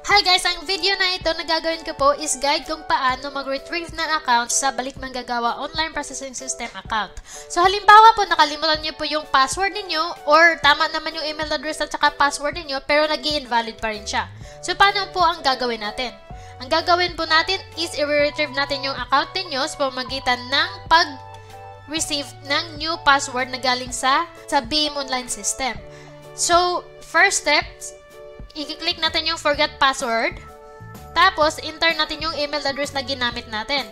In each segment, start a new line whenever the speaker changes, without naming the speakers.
Hi guys! Ang video na ito na gagawin ko po is guide kung paano mag-retrieve ng account sa Balik Manggagawa Online Processing System account. So halimbawa po nakalimutan niyo po yung password ninyo or tama naman yung email address at saka password ninyo pero nag-i-invalid pa rin siya. So paano po ang gagawin natin? Ang gagawin po natin is i-retrieve natin yung account ninyo sa pamamagitan ng pag-receive ng new password na galing sa BIM Online System. So first step, i-click natin yung forgot password. Tapos, enter natin yung email address na ginamit natin.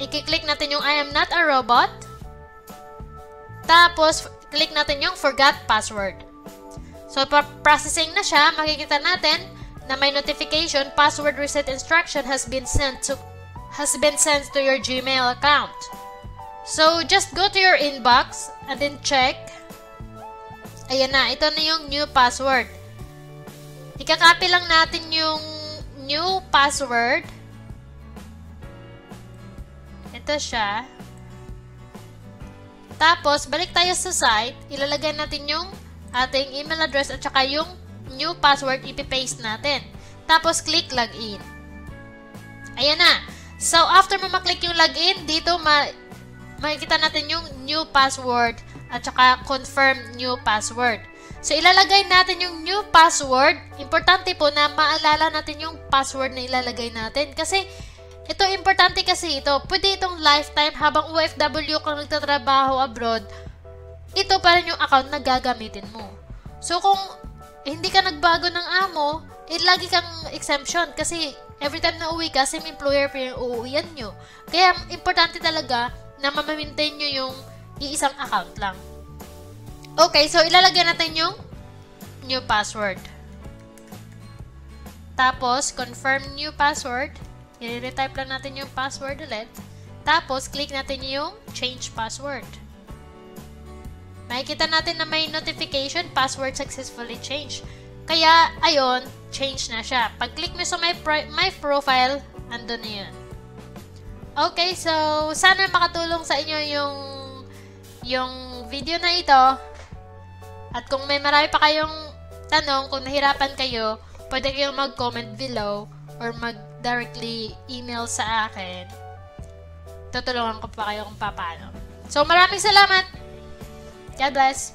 I-click natin yung I am not a robot. Tapos, click natin yung forgot password. So, processing na siya. Makikita natin na may notification, password reset instruction has been sent to your Gmail account. So, just go to your inbox and then check. Ayan na, ito na yung new password. Ika-copy lang natin yung new password. Ito siya. Tapos, balik tayo sa site. Ilalagay natin yung ating email address at saka yung new password, ipipaste natin. Tapos, click login. Ayan na. So, after mo maklik yung login, dito makikita natin yung new password at saka confirm new password. So, ilalagay natin yung new password. Importante po na maalala natin yung password na ilalagay natin. Kasi, ito, importante kasi ito. Pwede itong lifetime habang OFW kang nagtatrabaho abroad. Ito pa rin yung account na gagamitin mo. So, kung hindi ka nagbago ng amo, lagi kang exemption. Kasi, every time na uwi ka, same employer pa yung uuwian nyo. Kaya, importante talaga na mamaintain nyo yung iisang account lang. Okay, so ilalagay natin yung new password. Tapos, confirm new password. I-retype lang natin yung password ulit. Tapos, click natin yung change password. Makikita natin na may notification, password successfully changed. Kaya, ayun, change na siya. Pag-click mo sa my profile, andun na yun. Okay, so, sana makatulong sa inyo yung video na ito. At kung may marami pa kayong tanong, kung nahirapan kayo, pwede kayong mag-comment below or mag-directly email sa akin. Tutulungan ko pa kayo kung paano. So, maraming salamat! God bless!